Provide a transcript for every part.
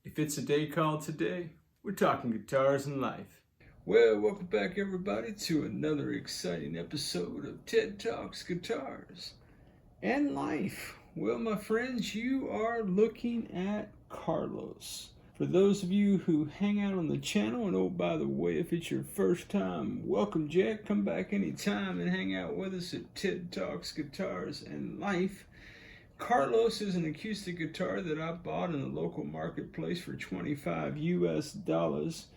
If it's a day called today, we're talking guitars and life. Well, welcome back everybody to another exciting episode of TED Talks Guitars and Life. Well, my friends, you are looking at Carlos. For those of you who hang out on the channel, and oh, by the way, if it's your first time, welcome, Jack. Come back anytime and hang out with us at TED Talks Guitars and Life. Carlos is an acoustic guitar that I bought in the local marketplace for $25 US.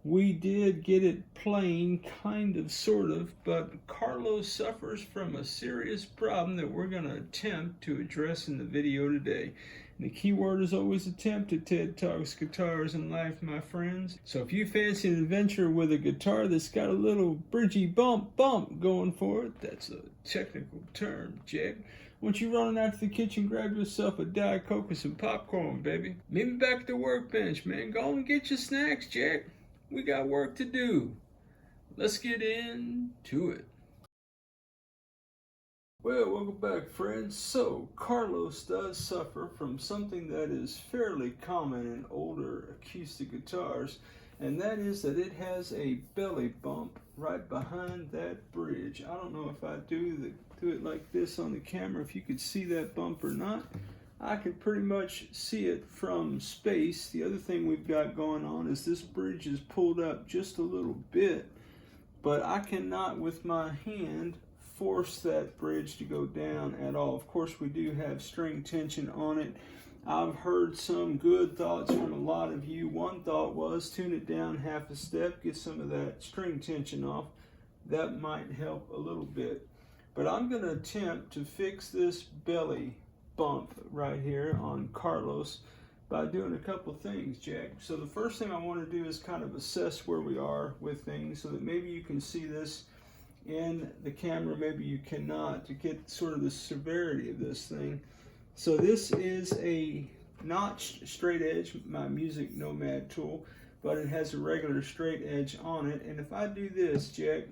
We did get it playing, kind of, sort of, but Carlos suffers from a serious problem that we're going to attempt to address in the video today. And the key word is always attempt at TED Talks Guitars and Life, my friends. So if you fancy an adventure with a guitar that's got a little bridgy bump going for it, that's a technical term, Jack. Once you run out to the kitchen, grab yourself a Diet Coke and some popcorn, baby. Meet me back at the workbench, man. Go and get your snacks, Jack. We got work to do. Let's get into it. Well, welcome back, friends. So, Carlos does suffer from something that is fairly common in older acoustic guitars, and that is that it has a belly bump right behind that bridge. I don't know if I do it like this on the camera, if you could see that bump or not. I can pretty much see it from space. The other thing we've got going on is this bridge is pulled up just a little bit, but I cannot with my hand force that bridge to go down at all. Of course, we do have string tension on it. I've heard some good thoughts from a lot of you. One thought was tune it down half a step, get some of that string tension off. That might help a little bit. But I'm going to attempt to fix this belly bump right here on Carlos by doing a couple things, Jack. So the first thing I want to do is kind of assess where we are with things so that maybe you can see this in the camera, maybe you cannot, to get sort of the severity of this thing. So this is a notched straight edge, my Music Nomad tool, but it has a regular straight edge on it. And if I do this, Jack,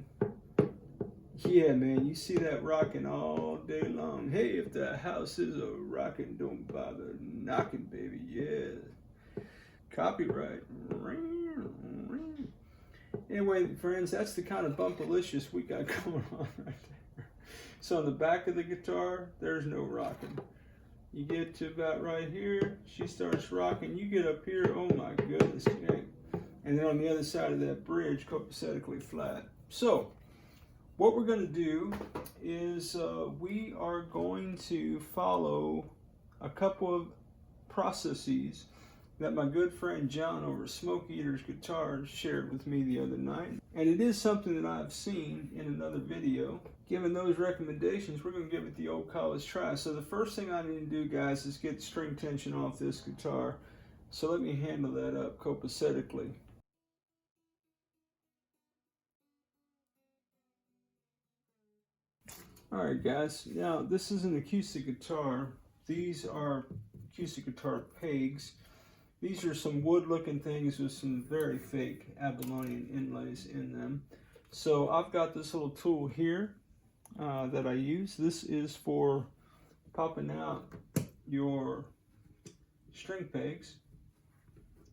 yeah, man, you see that rocking all day long. Hey, if the house is a rocking, don't bother knocking, baby. Yeah. Copyright. Anyway, friends, that's the kind of bumpalicious we got going on right there. So on the back of the guitar, there's no rocking. You get to about right here, she starts rocking. You get up here, oh my goodness, Jack. And then on the other side of that bridge, copacetically flat. So what we're going to do is we are going to follow a couple of processes that my good friend John over Smoke Eater's Guitars shared with me the other night. And it is something that I've seen in another video. Given those recommendations, we're going to give it the old college try. So the first thing I need to do, guys, is get string tension off this guitar. So let me handle that up copacetically. Alright guys, now this is an acoustic guitar. These are acoustic guitar pegs. These are some wood looking things with some very fake Babylonian inlays in them. So I've got this little tool here that I use. This is for popping out your string pegs.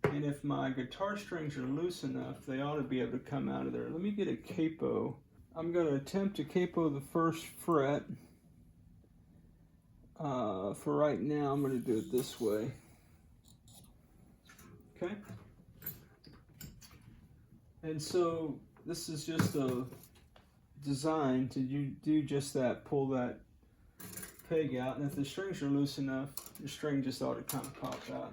And if my guitar strings are loose enough, they ought to be able to come out of there. Let me get a capo. I'm going to attempt to capo the first fret. For right now, I'm going to do it this way. Okay? And so this is just a design to do just that, pull that peg out. And if the strings are loose enough, the string just ought to kind of pop out.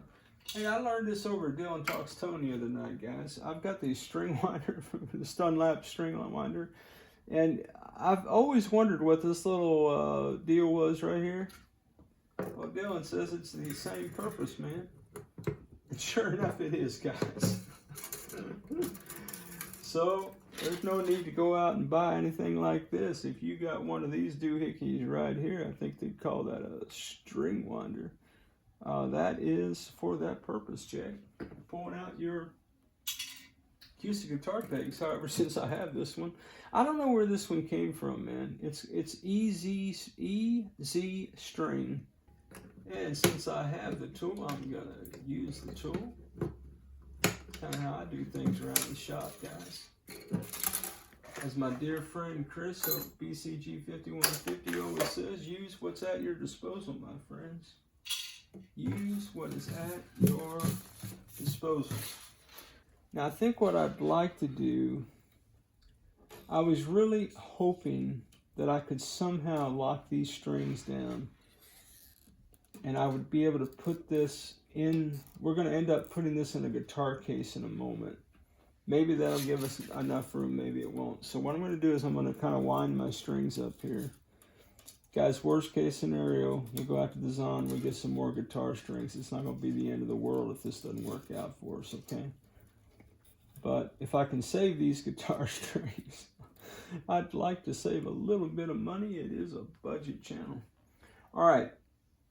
Hey, I learned this over Dylan Talks Tone the other night, guys. I've got these string winder, the Stunlap string winder. And I've always wondered what this little deal was right here. Well, Dylan says it's the same purpose, man. And sure enough, it is, guys. So there's no need to go out and buy anything like this. If you got one of these doohickeys right here, I think they'd call that a string winder. That is for that purpose, Jack. Pulling out your acoustic guitar pegs. However, since I have this one, I don't know where this one came from, man. It's EZ string. And since I have the tool, I'm gonna use the tool. kind of how I do things around the shop, guys. As my dear friend Chris of BCG 5150 always says, use what's at your disposal, my friends. Use what is at your disposal. Now, I think what I'd like to do, I was really hoping that I could somehow lock these strings down and I would be able to put this in. We're going to end up putting this in a guitar case in a moment. Maybe that'll give us enough room, maybe it won't. So what I'm going to do is I'm going to kind of wind my strings up here. Guys, worst case scenario, we go out to the Zon, we get some more guitar strings. It's not going to be the end of the world if this doesn't work out for us, okay? But if I can save these guitar strings, I'd like to save a little bit of money. It is a budget channel. All right,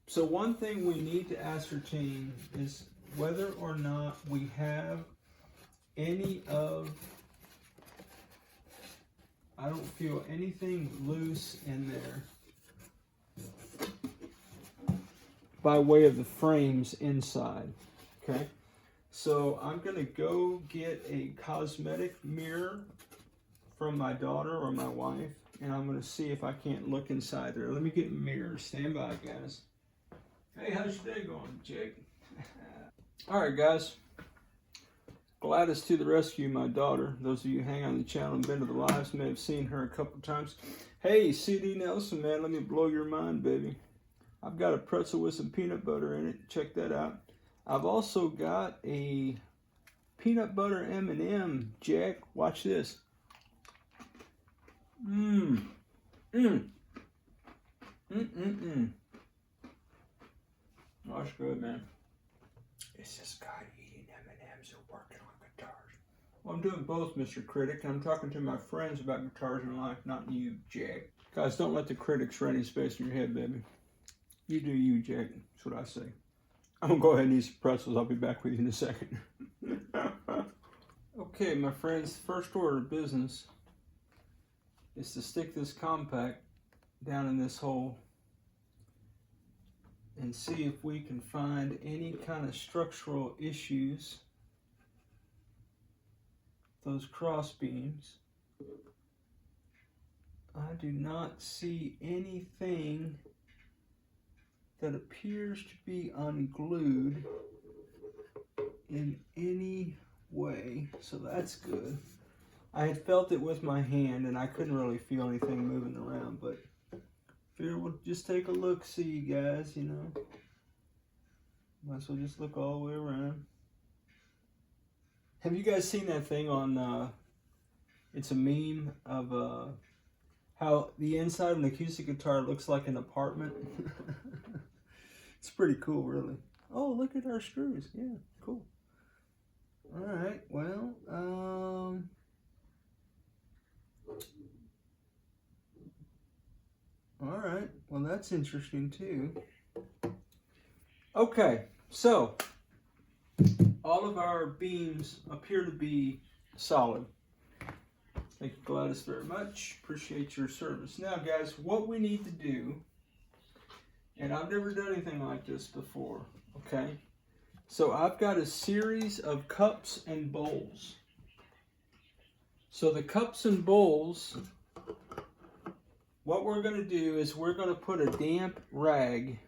so one thing we need to ascertain is whether or not we have any of, I don't feel anything loose in there by way of the frames inside, okay? So I'm gonna go get a cosmetic mirror from my daughter or my wife, and I'm gonna see if I can't look inside there. Let me get a mirror, stand by, guys. Hey, how's your day going, Jake? All right, guys. Gladys to the rescue, my daughter. Those of you who hang on the channel and been to the lives may have seen her a couple times. Hey, CD Nelson, man, let me blow your mind, baby. I've got a pretzel with some peanut butter in it. Check that out. I've also got a peanut butter M&M, Jack. Watch this. That's good, man. It's this guy eating M&Ms or working on guitars. Well, I'm doing both, Mr. Critic. I'm talking to my friends about guitars in life, not you, Jack. Guys, don't let the critics rent any space in your head, baby. You do you, Jack. That's what I say. I'm gonna go ahead and eat some pretzels. I'll be back with you in a second. Okay, my friends, first order of business is to stick this compact down in this hole and see if we can find any kind of structural issues. Those cross beams. I do not see anything that appears to be unglued in any way, so that's good. I had felt it with my hand and I couldn't really feel anything moving around, but figured we'll just take a look, see, guys, you know. Might as well just look all the way around. Have you guys seen that thing on, it's a meme of how the inside of an acoustic guitar looks like an apartment? It's pretty cool, really. Oh, look at our screws. Yeah, cool. All right, well, all right, well, that's interesting too. Okay, so all of our beams appear to be solid. Thank you, Gladys, very much. Appreciate your service. Now, guys, what we need to do, and I've never done anything like this before, okay? So I've got a series of cups and bowls. So the cups and bowls, what we're going to do is we're going to put a damp rag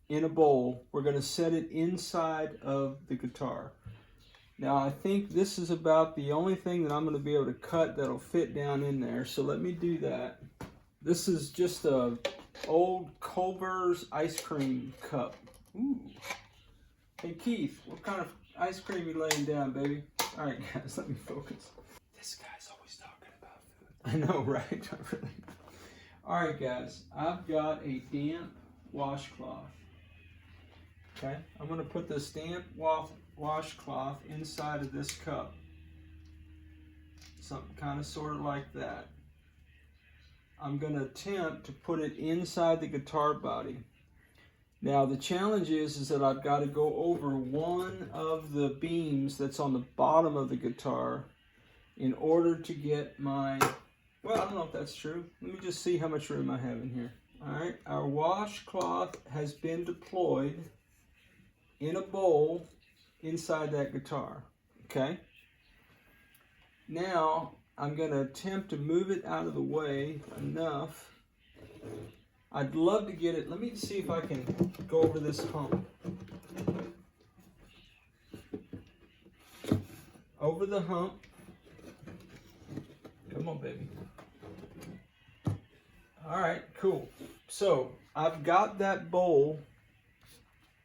in a bowl. We're going to set it inside of the guitar. Now I think this is about the only thing that I'm going to be able to cut that'll fit down in there. So let me do that. This is just a old Culver's ice cream cup. Ooh. Hey Keith, what kind of ice cream you laying down, baby? All right, guys, let me focus. This guy's always talking about food. I know, right? Really. All right, guys, I've got a damp washcloth. Okay, I'm going to put this damp washcloth inside of this cup. Something kind of sort of like that. I'm going to attempt to put it inside the guitar body. Now the challenge is that I've got to go over one of the beams that's on the bottom of the guitar in order to get my, well, I don't know if that's true. Let me just see how much room I have in here. All right, our washcloth has been deployed in a bowl inside that guitar. Okay. Now I'm going to attempt to move it out of the way enough. I'd love to get it. Let me see if I can go over this hump. Over the hump. Come on, baby. All right, cool. So I've got that bowl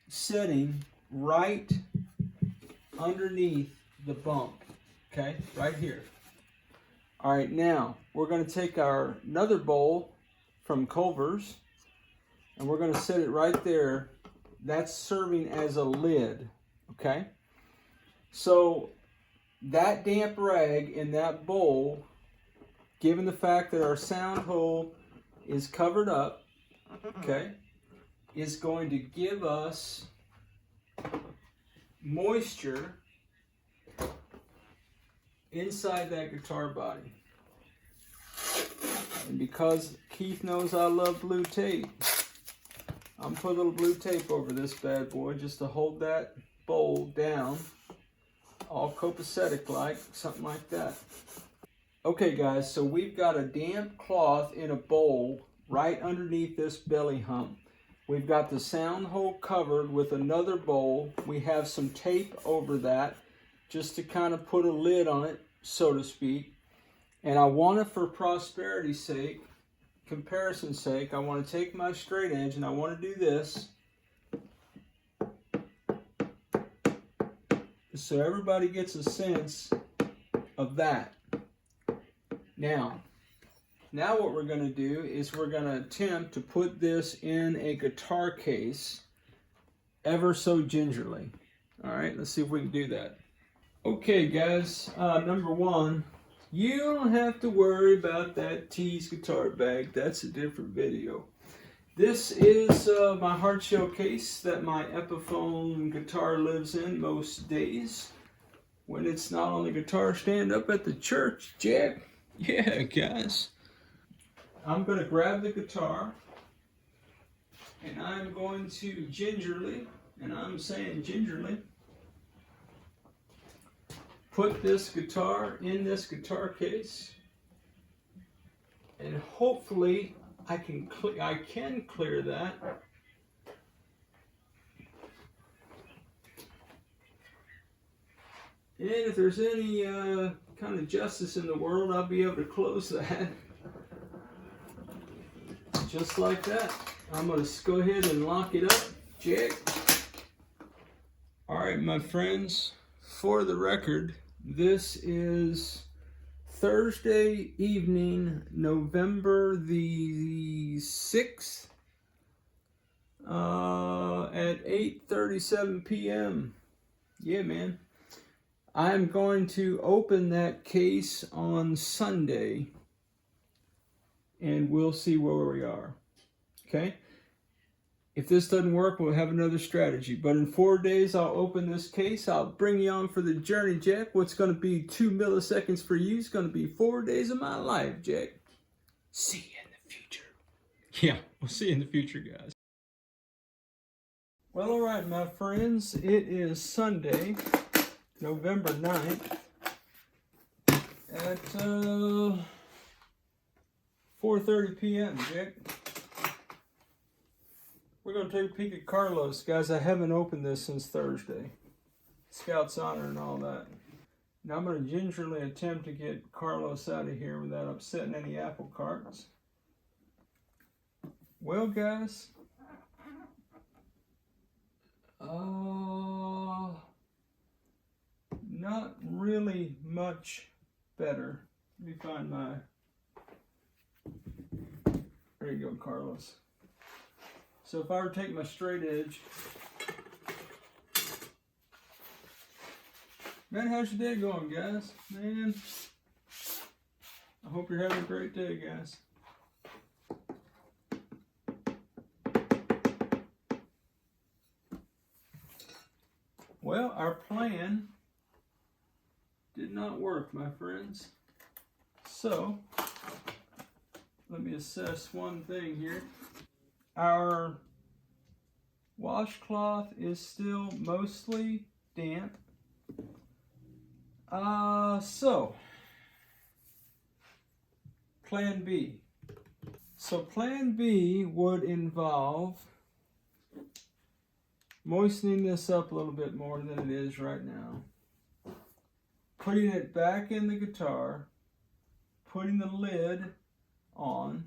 sitting right underneath the bump. Okay, right here. All right, now we're going to take our another bowl from Culver's and we're going to set it right there. That's serving as a lid. Okay, so that damp rag in that bowl, given the fact that our sound hole is covered up, okay, is going to give us moisture inside that guitar body. And because Keith knows I love blue tape, I'm putting a little blue tape over this bad boy just to hold that bowl down, all copacetic like, something like that. Okay guys, so we've got a damp cloth in a bowl right underneath this belly hump. We've got the sound hole covered with another bowl. We have some tape over that just to kind of put a lid on it, so to speak. And I want it, for prosperity's sake, comparison's sake, I want to take my straight edge and I want to do this so everybody gets a sense of that. Now what we're going to do is we're going to attempt to put this in a guitar case ever so gingerly. All right, let's see if we can do that. Okay guys, number one, you don't have to worry about that Tease guitar bag. That's a different video. This is my hard shell case that my Epiphone guitar lives in most days when it's not on the guitar stand up at the church, Jack. Yeah, guys. I'm going to grab the guitar and I'm going to gingerly, and I'm saying gingerly, put this guitar in this guitar case, and hopefully I can clear that. And if there's any kind of justice in the world, I'll be able to close that. Just like that. I'm going to go ahead and lock it up, Jack. Alright, my friends, for the record, this is Thursday evening, November the 6th, at 8:37 p.m. Yeah, man. I'm going to open that case on Sunday, and we'll see where we are. Okay? If this doesn't work, we'll have another strategy. But in 4 days, I'll open this case. I'll bring you on for the journey, Jack. What's going to be 2 milliseconds for you is going to be 4 days of my life, Jack. See you in the future. Yeah, we'll see you in the future, guys. Well, all right, my friends. It is Sunday, November 9th at 4:30 p.m., Jack. We're going to take a peek at Carlos. Guys, I haven't opened this since Thursday. Scout's honor and all that. Now I'm going to gingerly attempt to get Carlos out of here without upsetting any apple carts. Well, guys. Not really much better. Let me find my... There you go, Carlos. So if I were to take my straight edge... Man, how's your day going, guys? Man, I hope you're having a great day, guys. Well, our plan did not work, my friends. So, let me assess one thing here. Our washcloth is still mostly damp. So plan B. So plan B would involve moistening this up a little bit more than it is right now, putting it back in the guitar, putting the lid on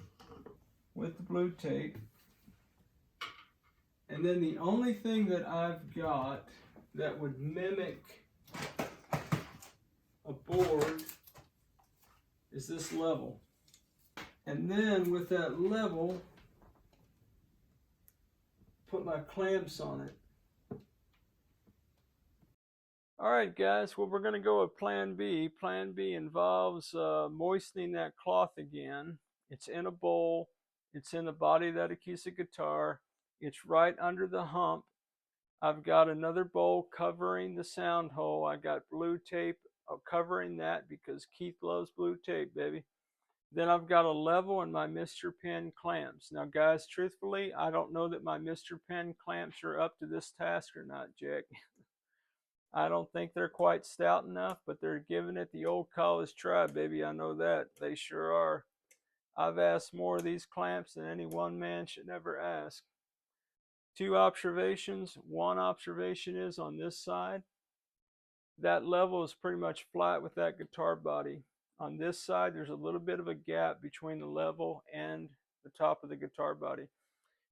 with the blue tape, and then the only thing that I've got that would mimic a board is this level. And then with that level, put my clamps on it. All right, guys, well, we're going to go with plan B. Plan B involves moistening that cloth again. It's in a bowl. It's in the body of that acoustic guitar. It's right under the hump. I've got another bowl covering the sound hole. I got blue tape covering that because Keith loves blue tape, baby. Then I've got a level and my Mr. Pen clamps. Now, guys, truthfully, I don't know that my Mr. Pen clamps are up to this task or not, Jack. I don't think they're quite stout enough, but they're giving it the old college try, baby. I know that. They sure are. I've asked more of these clamps than any one man should ever ask. Two observations. One observation is on this side, that level is pretty much flat with that guitar body. On this side, there's a little bit of a gap between the level and the top of the guitar body.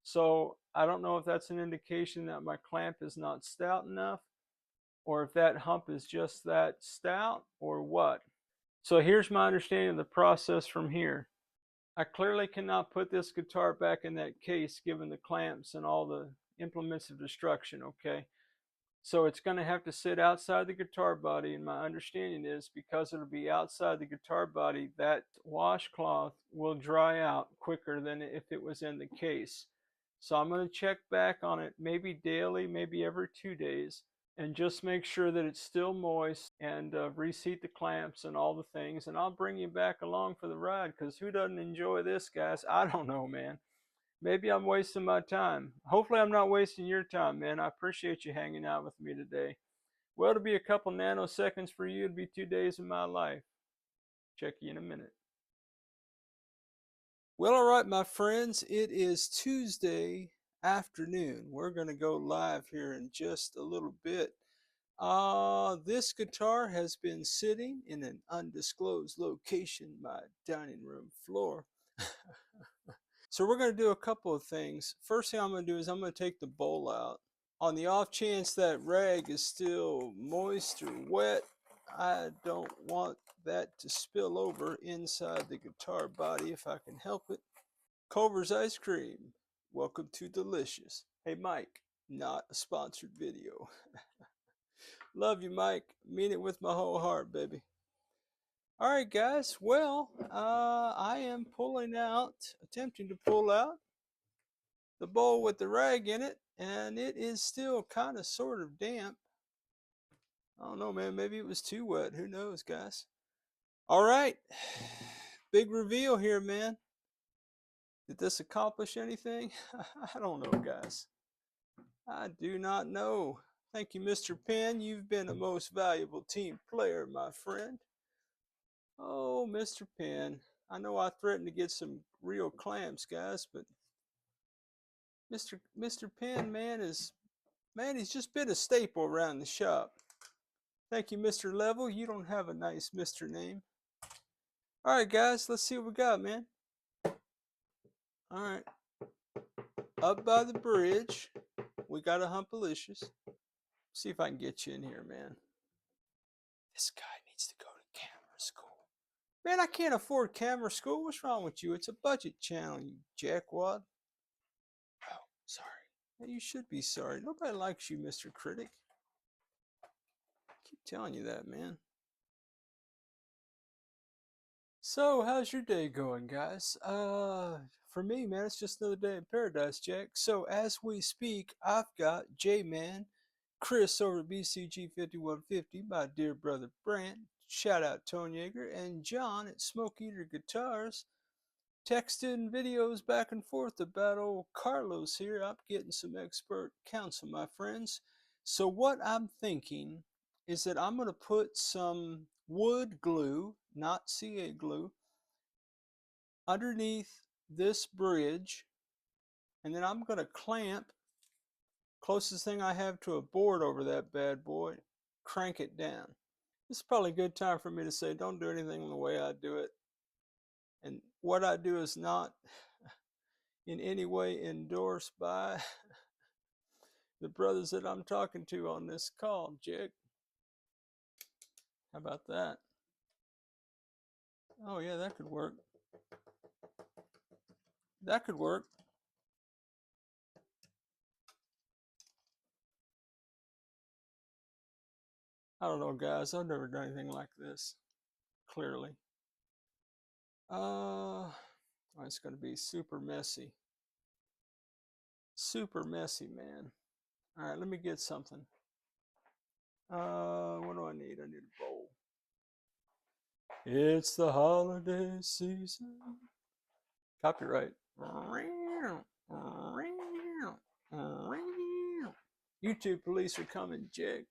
So I don't know if that's an indication that my clamp is not stout enough, or if that hump is just that stout, or what. So here's my understanding of the process from here. I clearly cannot put this guitar back in that case given the clamps and all the implements of destruction, okay? So it's going to have to sit outside the guitar body, and my understanding is because it'll be outside the guitar body, that washcloth will dry out quicker than if it was in the case. So I'm going to check back on it maybe daily, maybe every 2 days, and just make sure that it's still moist, and reseat the clamps and all the things, and I'll bring you back along for the ride, because who doesn't enjoy this, guys? I don't know, man. Maybe I'm wasting my time. Hopefully I'm not wasting your time, man. I appreciate you hanging out with me today. Well, it'll be a couple nanoseconds for you. It'll be 2 days of my life. Check you in a minute. Well, all right, my friends. It is Tuesday afternoon. We're going to go live here in just a little bit. This guitar has been sitting in an undisclosed location, my dining room floor. So we're going to do a couple of things. First thing I'm going to do is I'm going to take the bowl out. On the off chance that rag is still moist or wet, I don't want that to spill over inside the guitar body if I can help it. Culver's Ice Cream, welcome to Delicious. Hey Mike, not a sponsored video. Love you, Mike. Mean it with my whole heart, baby. All right, guys. Well, I am attempting to pull out the bowl with the rag in it, and it is still kind of sort of damp. I don't know, man. Maybe it was too wet. Who knows, guys? All right. Big reveal here, man. Did this accomplish anything? I don't know, guys. I do not know. Thank you, Mr. Penn. You've been a most valuable team player, my friend. Oh, Mr. Penn. I know I threatened to get some real clamps, guys, but Mr. Penn, man, he's just been a staple around the shop. Thank you, Mr. Level. You don't have a nice Mr. name. All right, guys, let's see what we got, man. All right. Up by the bridge, we got a Humpalicious. See if I can get you in here, man. This guy needs to go to camera school. Man, I can't afford camera school. What's wrong with you? It's a budget channel, you jackwad. Oh, sorry. You should be sorry. Nobody likes you, Mr. Critic. I keep telling you that, man. So, how's your day going, guys? For me, man, it's just another day in paradise, Jack. So, as we speak, I've got J-Man, Chris over at BCG 5150, my dear brother Brant, shout out Tony Yeager, and John at Smoke Eater Guitars, texting videos back and forth about old Carlos here. I'm getting some expert counsel, my friends. So what I'm thinking is that I'm going to put some wood glue, not CA glue, underneath this bridge, and then I'm going to clamp closest thing I have to a board over that bad boy, crank it down. This is probably a good time for me to say don't do anything the way I do it. And what I do is not in any way endorsed by the brothers that I'm talking to on this call, Jake. How about that? Oh yeah, that could work. That could work. I don't know, guys. I've never done anything like this. Clearly. It's going to be super messy. Super messy, man. All right, let me get something. What do I need? I need a bowl. It's the holiday season. Copyright. YouTube police are coming, Jake.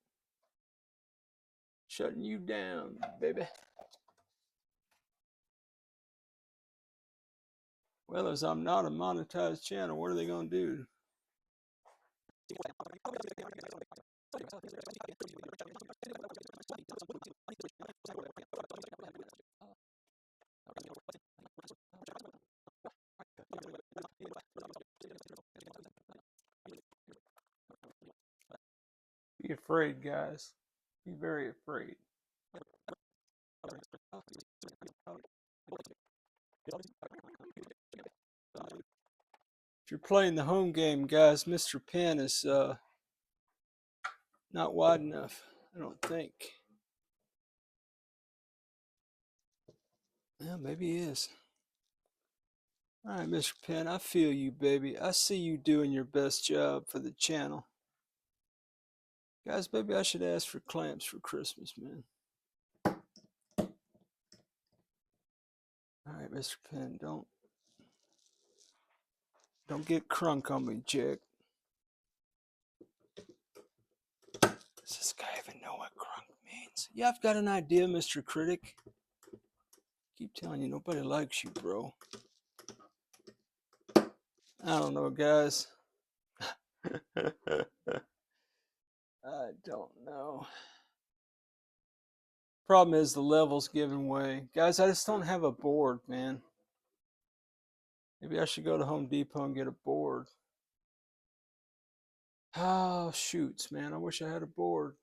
Shutting you down, baby. Well, as I'm not a monetized channel, what are they going to do? Be afraid, guys. Be very afraid. If you're playing the home game, guys, Mr. Penn is not wide enough, I don't think. Yeah, maybe he is. All right, Mr. Penn, I feel you, baby. I see you doing your best job for the channel. Guys, maybe I should ask for clamps for Christmas, man. All right, Mr. Penn, don't get crunk on me, Jack. Does this guy even know what crunk means? Yeah, I've got an idea, Mr. Critic. Keep telling you, nobody likes you, bro. I don't know, guys. I don't know. Problem is the level's giving way. Guys, I just don't have a board, man. Maybe I should go to Home Depot and get a board. Oh, shoots, man. I wish I had a board.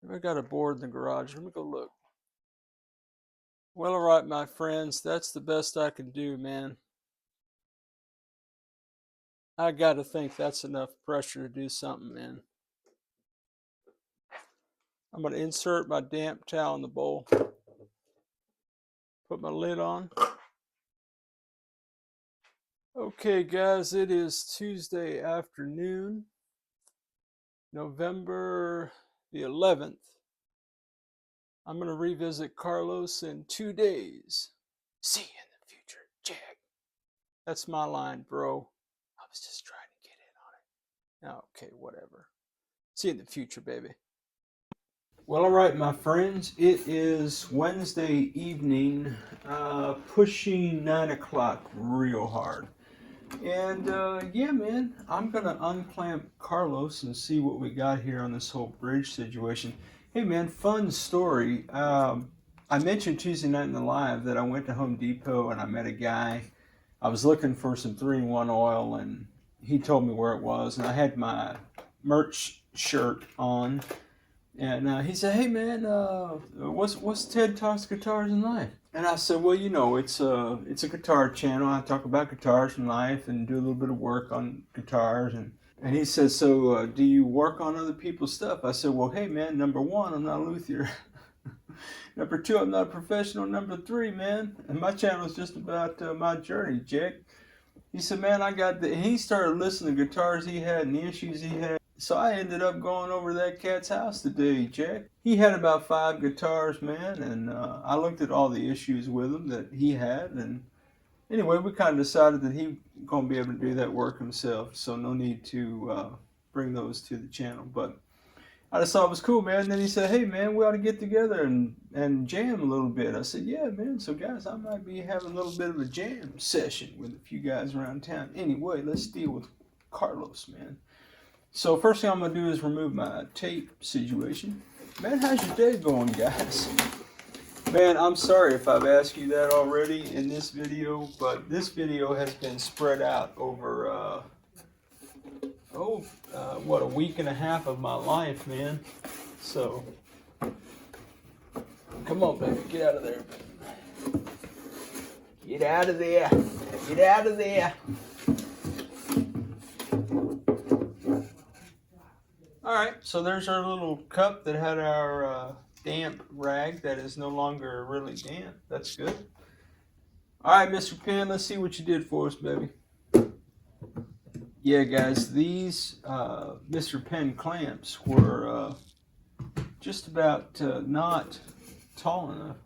Maybe I got a board in the garage. Let me go look. Well, all right, my friends. That's the best I can do, man. I got to think that's enough pressure to do something, man. I'm going to insert my damp towel in the bowl. Put my lid on. Okay, guys, it is Tuesday afternoon, November the 11th. I'm going to revisit Carlos in 2 days. See you in the future, Jack. That's my line, bro. I was just trying to get in on it. Okay, whatever. See you in the future, baby. Well, all right, my friends. It is Wednesday evening, pushing 9 o'clock real hard. And yeah, man, I'm going to unclamp Carlos and see what we got here on this whole bridge situation. Hey, man, fun story. I mentioned Tuesday night in the live that I went to Home Depot and I met a guy. I was looking for some 3-in-1 oil, and he told me where it was. And I had my merch shirt on. And he said, "Hey, man, what's Ted Talks Guitars and Life?" And I said, "Well, you know, it's a guitar channel. I talk about guitars and life and do a little bit of work on guitars." And he said, "So do you work on other people's stuff?" I said, "Well, hey, man, number one, I'm not a luthier. Number two, I'm not a professional. Number three, man, and my channel is just about my journey, Jack." He said, "Man, I got the..." He started listening to guitars he had and the issues he had. So I ended up going over to that cat's house today, Jack. He had about 5 guitars, man, and I looked at all the issues with him that he had, and anyway, we kind of decided that he going to be able to do that work himself, so no need to bring those to the channel. But I just thought it was cool, man. And then he said, hey, man, we ought to get together and jam a little bit. I said, yeah, man. So, guys, I might be having a little bit of a jam session with a few guys around town. Anyway, let's deal with Carlos, man. So, first thing I'm going to do is remove my tape situation. Man, how's your day going, guys? Man, I'm sorry if I've asked you that already in this video, but this video has been spread out over, what, a week and a half of my life, man. So, come on, baby, get out of there. Get out of there. Get out of there. All right, so there's our little cup that had our damp rag that is no longer really damp. That's good. All right, Mr. Penn, let's see what you did for us, baby. Yeah, guys, these Mr. Penn clamps were just about not tall enough.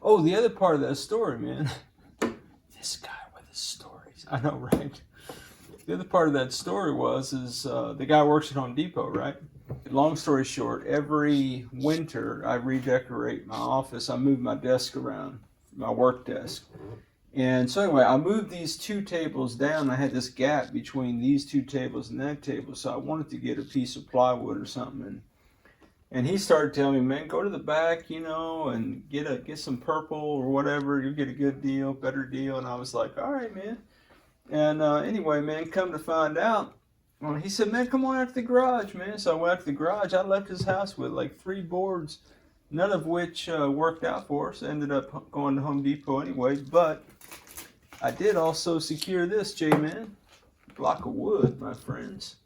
Oh, the other part of that story, man. This guy with his stories. I know, right? The other part of that story is the guy works at Home Depot, right? Long story short, every winter I redecorate my office. I move my desk around, my work desk. And so anyway, I moved these two tables down. I had this gap between these two tables and that table, so I wanted to get a piece of plywood or something. And he started telling me, man, go to the back, you know, and get some purple or whatever. You'll get a good deal, better deal. And I was like, all right, man. And anyway, man, come to find out, well, he said, man, come on out to the garage, man. So I went out to the garage. I left his house with like 3 boards, none of which worked out for us. Ended up going to Home Depot anyway, but I did also secure this, J-Man. Block of wood, my friends.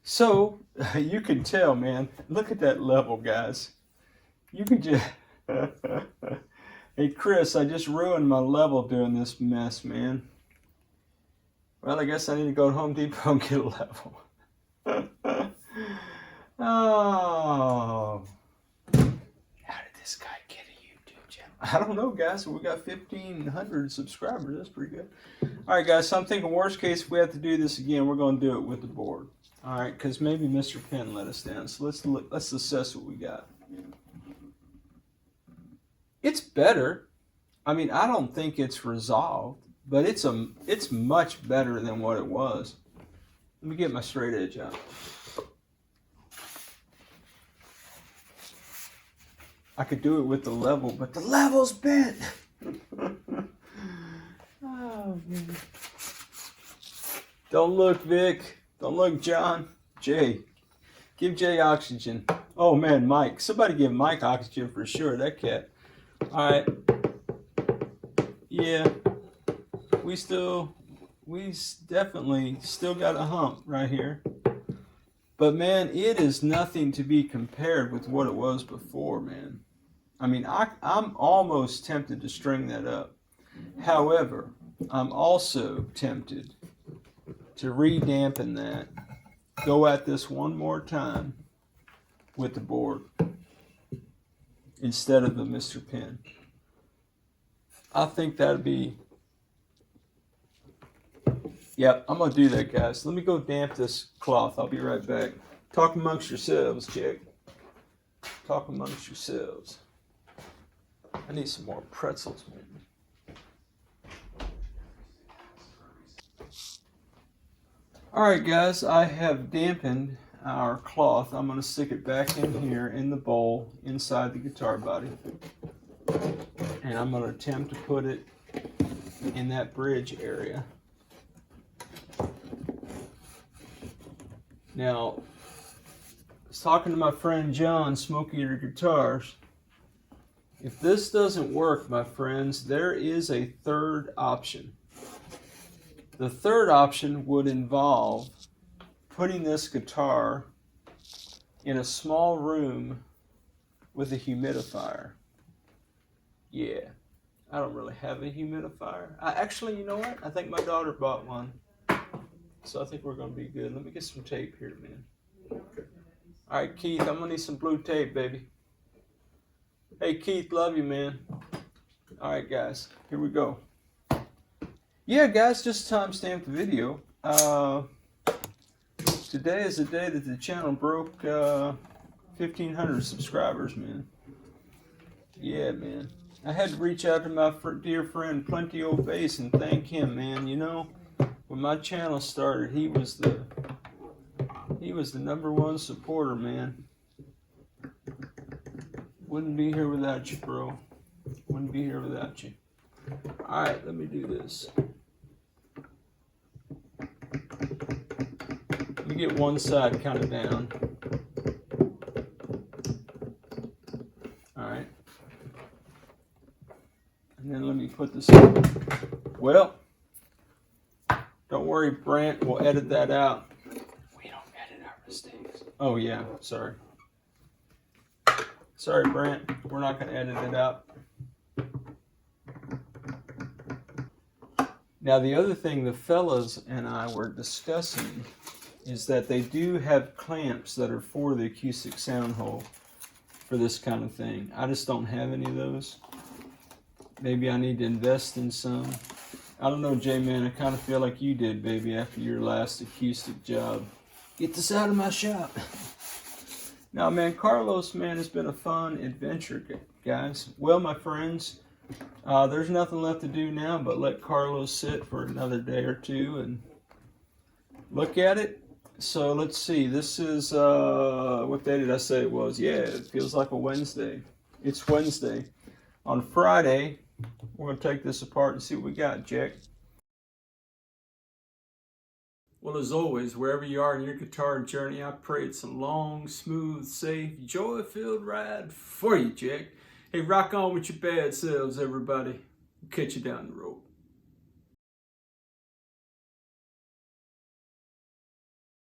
So, you can tell, man. Look at that level, guys. You can just... Hey, Chris, I just ruined my level doing this mess, man. Well, I guess I need to go to Home Depot and get a level. Oh. How did this guy get a YouTube channel? I don't know, guys. We got 1,500 subscribers. That's pretty good. All right, guys. So I'm thinking worst case, if we have to do this again, we're going to do it with the board. All right, because maybe Mr. Penn let us down. So let's assess what we got. It's better. I mean, I don't think it's resolved, but it's much better than what it was. Let me get my straight edge out. I could do it with the level, but the level's bent. Oh, man. Don't look, Vic. Don't look, John. Jay. Give Jay oxygen. Oh, man, Mike. Somebody give Mike oxygen for sure. That cat. All right. Yeah. We definitely still got a hump right here. But, man, it is nothing to be compared with what it was before, man. I mean, I'm almost tempted to string that up. However, I'm also tempted to re-dampen that, go at this one more time with the board instead of the Mr. Penn. I think that'd be, yep, I'm going to do that, guys. Let me go damp this cloth. I'll be right back. Talk amongst yourselves, Jack. Talk amongst yourselves. I need some more pretzels, man. Alright guys, I have dampened our cloth. I'm going to stick it back in here in the bowl inside the guitar body. And I'm going to attempt to put it in that bridge area. Now, I was talking to my friend John, Smokey Eater Guitars. If this doesn't work, my friends, there is a third option. The third option would involve putting this guitar in a small room with a humidifier. Yeah, I don't really have a humidifier. Actually, you know what? I think my daughter bought one. So I think we're going to be good. Let me get some tape here, man. All right, Keith, I'm going to need some blue tape, baby. Hey, Keith, love you, man. All right, guys, here we go. Yeah, guys, just timestamp the video. Today is the day that the channel broke 1,500 subscribers, man. Yeah, man. I had to reach out to my dear friend Plenty Old Bass and thank him, man. You know, when my channel started, he was the #1 supporter, man. Wouldn't be here without you, bro. Wouldn't be here without you. All right, let me do this. Let me get one side kind of down. All right. And then let me put this in. Well, don't worry, Brant, we'll edit that out. We don't edit our mistakes. Oh, yeah, sorry. Sorry, Brant, we're not going to edit it out. Now, the other thing the fellas and I were discussing is that they do have clamps that are for the acoustic sound hole for this kind of thing. I just don't have any of those. Maybe I need to invest in some. I don't know, J-Man, I kind of feel like you did, baby, after your last acoustic job. Get this out of my shop. Now, man, Carlos, man, has been a fun adventure, guys. Well, my friends, there's nothing left to do now but let Carlos sit for another day or two and look at it. So let's see, this is, what day did I say it was? Yeah, it feels like a Wednesday. It's Wednesday. On Friday, we're going to take this apart and see what we got, Jack. Well, as always, wherever you are in your guitar journey, I pray it's a long, smooth, safe, joy-filled ride for you, Jack. Hey, rock on with your bad selves, everybody. Catch you down the road.